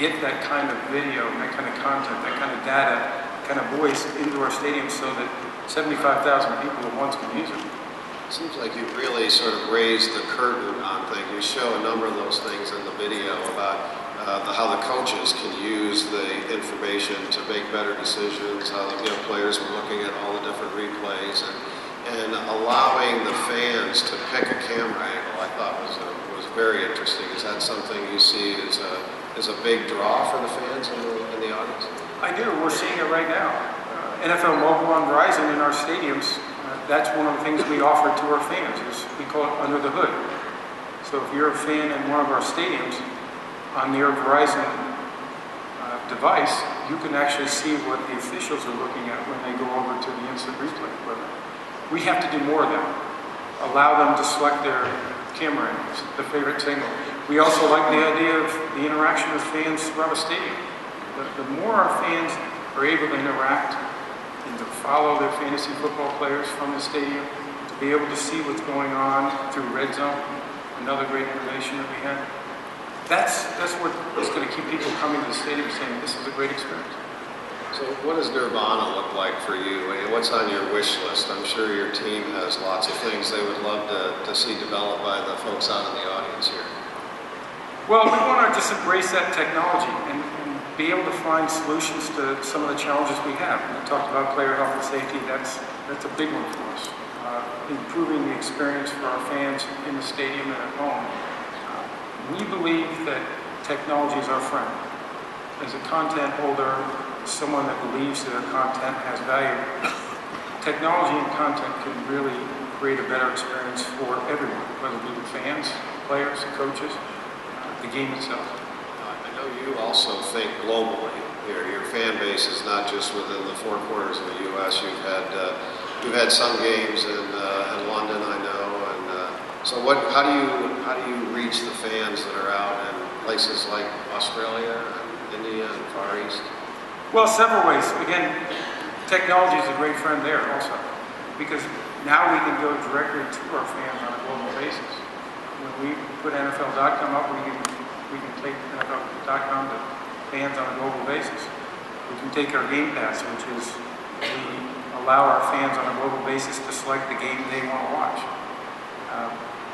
get that kind of video, that kind of content, that kind of data, kind of voice into our stadium so that 75,000 people at once can use it. It seems like you really sort of raised the curtain on things. You show a number of those things in the video about how the coaches can use the information to make better decisions, how the players were looking at all the different replays, and allowing the fans to pick a camera angle. I thought was very interesting. Is that something you see as a big draw for the fans in the audience? I do. We're seeing it right now. NFL Mobile on Verizon in our stadiums. That's one of the things we offer to our fans. We call it under the hood. So if you're a fan in one of our stadiums, on your Verizon device, you can actually see what the officials are looking at when they go over to the instant replay equipment. We have to do more of that. Allow them to select their camera angles, the favorite signal. We also like the idea of the interaction with fans throughout a stadium. The more our fans are able to interact and to follow their fantasy football players from the stadium, to be able to see what's going on through Red Zone, another great innovation that we have. That's what is going to keep people coming to the stadium saying this is a great experience. So what does Nirvana look like for you? What's on your wish list? I'm sure your team has lots of things they would love to see developed by the folks out in the audience here. Well, we want to just embrace that technology and be able to find solutions to some of the challenges we have. We talked about player health and safety. That's a big one for us. Improving the experience for our fans in the stadium and at home. We believe that technology is our friend. As a content holder, someone that believes that their content has value, technology and content can really create a better experience for everyone, whether it be the fans, players, coaches, the game itself. I know you also think globally. Your fan base is not just within the four corners of the U.S. You've had some games in London, I know. So how do you reach the fans that are out in places like Australia, and India, and Far East? Well, several ways. Again, technology is a great friend there also, because now we can go directly to our fans on a global basis. When we put NFL.com up, we can take NFL.com to fans on a global basis. We can take our Game Pass, which is we allow our fans on a global basis to select the game they want to watch.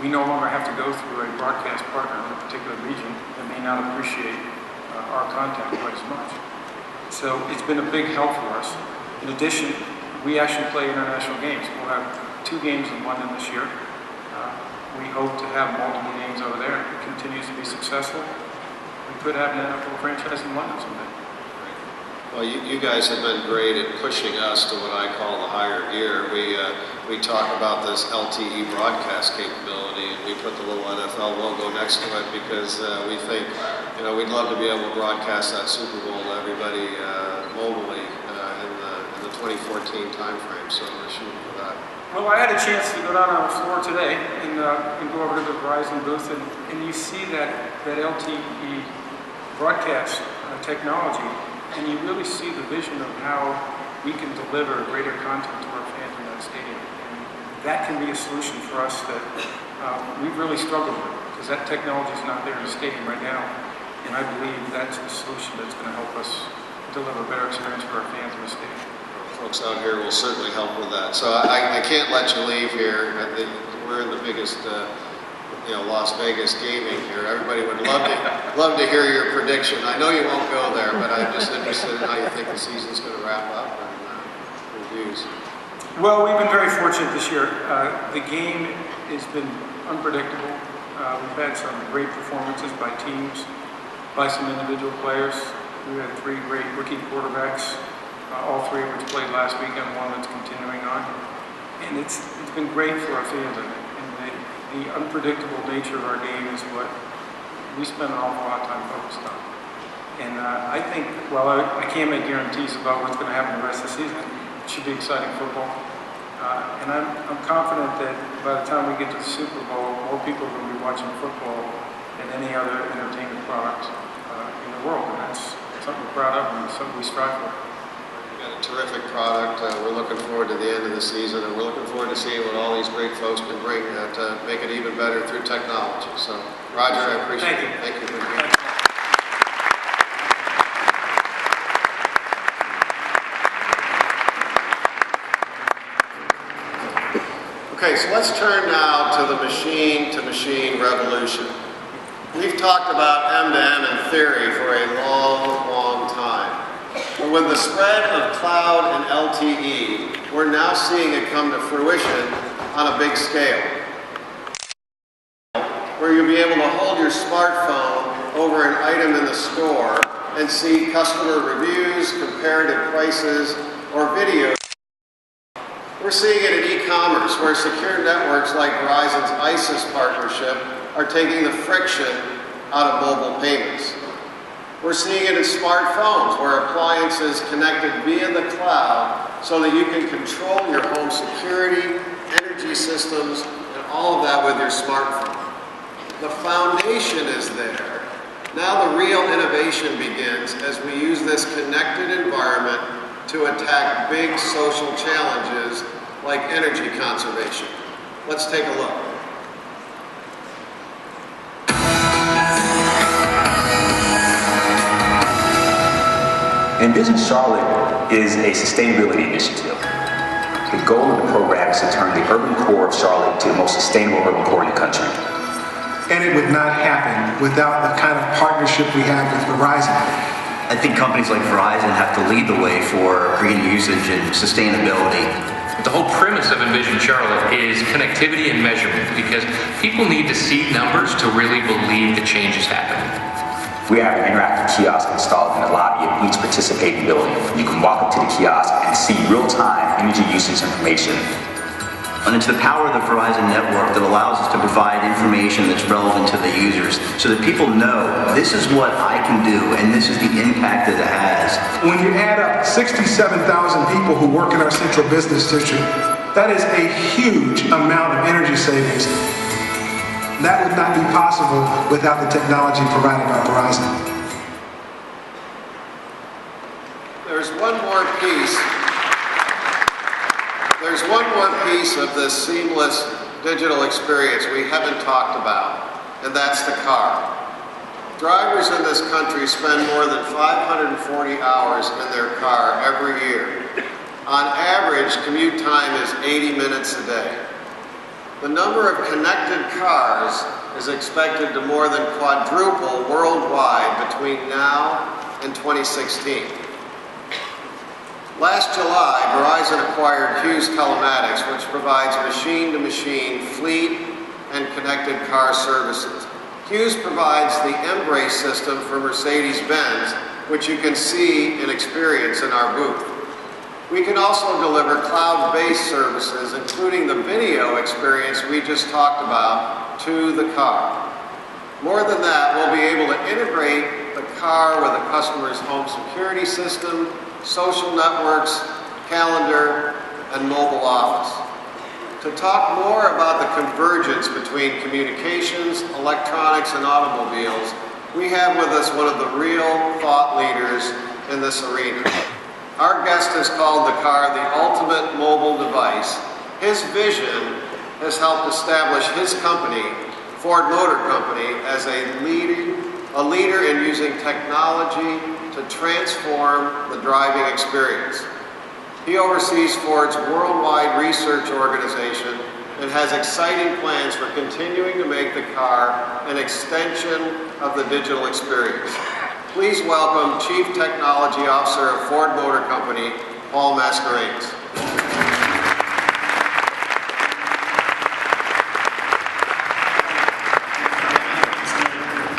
We no longer have to go through a broadcast partner in a particular region that may not appreciate our content quite as much. So it's been a big help for us. In addition, we actually play international games. We'll have 2 games in London this year. We hope to have multiple games over there. If it continues to be successful, we could have an NFL franchise in London someday. Well, you guys have been great at pushing us to what I call the higher gear. We talk about this LTE broadcast capability, and we put the little NFL logo next to it because we think, we'd love to be able to broadcast that Super Bowl to everybody mobilely in the 2014 timeframe. So we're shooting for that. Well, I had a chance to go down on the floor today and go over to the Verizon booth, and you see that LTE broadcast technology. And you really see the vision of how we can deliver greater content to our fans in that stadium. And that can be a solution for us that we've really struggled with, because that technology is not there in the stadium right now. And I believe that's the solution that's going to help us deliver a better experience for our fans in the stadium. Folks out here will certainly help with that. So I can't let you leave here. We're in the biggest Las Vegas gaming here. Everybody would love to hear your prediction. I know you won't go there, but I'm just interested in how you think the season's going to wrap up and reviews. Well, we've been very fortunate this year. The game has been unpredictable. We've had some great performances by teams, by some individual players. We had 3 great rookie quarterbacks, all 3 of which played last week and one that's continuing on. And it's been great for our fans, I think. The unpredictable nature of our game is what we spend an awful lot of time focused on. And I think, well, I can't make guarantees about what's going to happen the rest of the season. It should be exciting football. And I'm confident that by the time we get to the Super Bowl, more people are going to be watching football than any other entertainment product in the world. And that's something we're proud of and something we strive for. Got a terrific product. We're looking forward to the end of the season, and we're looking forward to seeing what all these great folks can bring to make it even better through technology. So, Roger, I appreciate it. Thank you for being here. Okay, so let's turn now to the machine-to-machine revolution. We've talked about M2M in theory for a long, long time. But with the spread of cloud and LTE, we're now seeing it come to fruition on a big scale, where you'll be able to hold your smartphone over an item in the store and see customer reviews, comparative prices, or videos. We're seeing it in e-commerce, where secure networks like Verizon's ISIS partnership are taking the friction out of mobile payments. We're seeing it in smartphones, where appliances connected via the cloud so that you can control your home security, energy systems, and all of that with your smartphone. The foundation is there. Now the real innovation begins as we use this connected environment to attack big social challenges like energy conservation. Let's take a look. Envision Charlotte is a sustainability initiative. The goal of the program is to turn the urban core of Charlotte to the most sustainable urban core in the country. And it would not happen without the kind of partnership we have with Verizon. I think companies like Verizon have to lead the way for green usage and sustainability. The whole premise of Envision Charlotte is connectivity and measurement, because people need to see numbers to really believe the change is happening. We have an interactive kiosk installed in the lobby of each participating building. You can walk up to the kiosk and see real-time energy usage information. And it's the power of the Verizon network that allows us to provide information that's relevant to the users so that people know this is what I can do and this is the impact that it has. When you add up 67,000 people who work in our central business district, that is a huge amount of energy savings. That would not be possible without the technology provided by Verizon. There's one more piece of this seamless digital experience we haven't talked about, and that's the car. Drivers in this country spend more than 540 hours in their car every year. On average, commute time is 80 minutes a day. The number of connected cars is expected to more than quadruple worldwide between now and 2016. Last July, Verizon acquired Hughes Telematics, which provides machine-to-machine fleet and connected car services. Hughes provides the Embrace system for Mercedes-Benz, which you can see and experience in our booth. We can also deliver cloud-based services, including the video experience we just talked about, to the car. More than that, we'll be able to integrate the car with a customer's home security system, social networks, calendar, and mobile office. To talk more about the convergence between communications, electronics, and automobiles, we have with us one of the real thought leaders in this arena. Our guest has called the car the ultimate mobile device. His vision has helped establish his company, Ford Motor Company, as a leader in using technology to transform the driving experience. He oversees Ford's worldwide research organization and has exciting plans for continuing to make the car an extension of the digital experience. Please welcome Chief Technology Officer of Ford Motor Company, Paul Mascarenhas.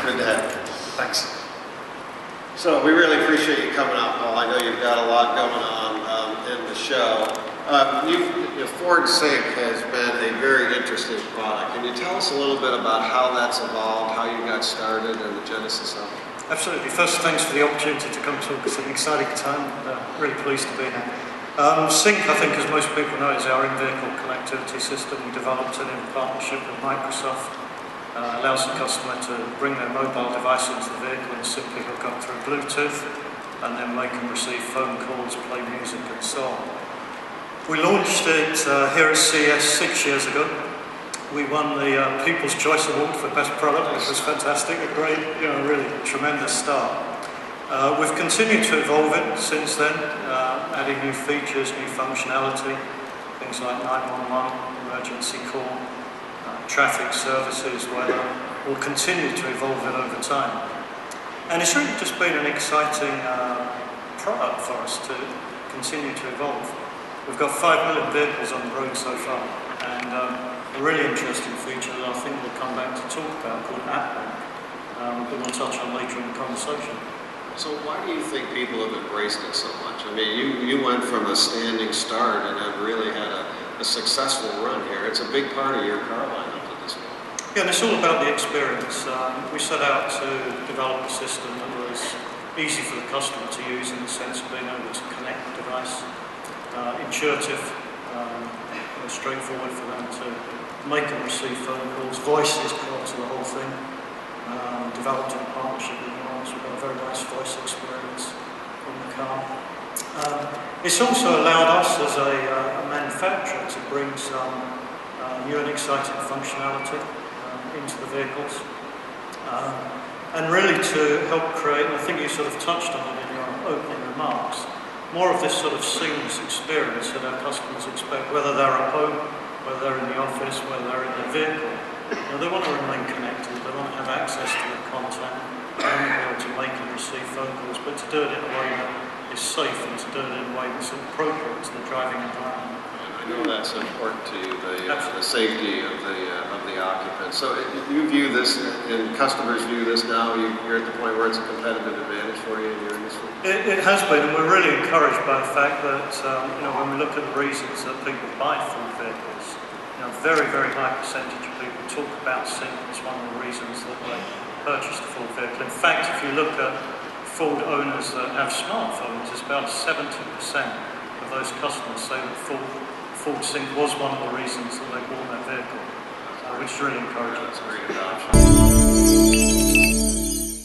Good to have you. Thanks. So we really appreciate you coming out, Paul. I know you've got a lot going on in the show. Ford Sync has been a very interesting product. Can you tell us a little bit about how that's evolved, how you got started, and the genesis of it? Absolutely. First, thanks for the opportunity to come talk. It's an exciting time. Really pleased to be here. Sync, I think, as most people know, is our in-vehicle connectivity system. We developed it in partnership with Microsoft. Allows the customer to bring their mobile device into the vehicle and simply hook up through Bluetooth, and then they can receive phone calls, play music, and so on. We launched it here at CES 6 years ago. We won the People's Choice Award for Best Product, which was fantastic. A great, really tremendous start. We've continued to evolve it since then, adding new features, new functionality. things like 911, emergency call, traffic services, weather, will continue to evolve it over time. And it's really just been an exciting product for us to continue to evolve. We've got 5 million vehicles on the road so far, and a really interesting feature that I think we'll come back to talk about called App Bank, that we'll touch on later in the conversation. So why do you think people have embraced it so much? I mean, you went from a standing start and have really had a successful run here. It's a big part of your car lineup at this point. Yeah, and it's all about the experience. We set out to develop a system that was easy for the customer to use in the sense of being able to connect the device, intuitive, straightforward for them to make and receive phone calls. Voice is core to the whole thing. Developed in partnership with Verizon. We've got a very nice voice experience on the car. It's also allowed us as a manufacturer to bring some new and exciting functionality into the vehicles. And really to help create, and I think you sort of touched on it in your opening remarks, more of this sort of seamless experience that our customers expect, whether they're at home, whether they're in the office, whether they're in their vehicle. You know, they want to remain connected, they want to have access to the content, they want to be able to make and receive phone calls, but to do it in a way that is safe and to do it in a way that's appropriate to the driving environment. I know that's important to you, the safety of the occupant. So you view this, and customers view this now, you're at the point where it's a competitive advantage for you in your industry? It has been, and we're really encouraged by the fact that when we look at the reasons that people buy full vehicles, very, very high percentage of people talk about sync as one of the reasons that they purchased a full vehicle. In fact, if you look at Ford owners that have smartphones, it's about 70% of those customers say that Ford Sync was one of the reasons that they bought that vehicle, which is really encouraging. That's great adoption.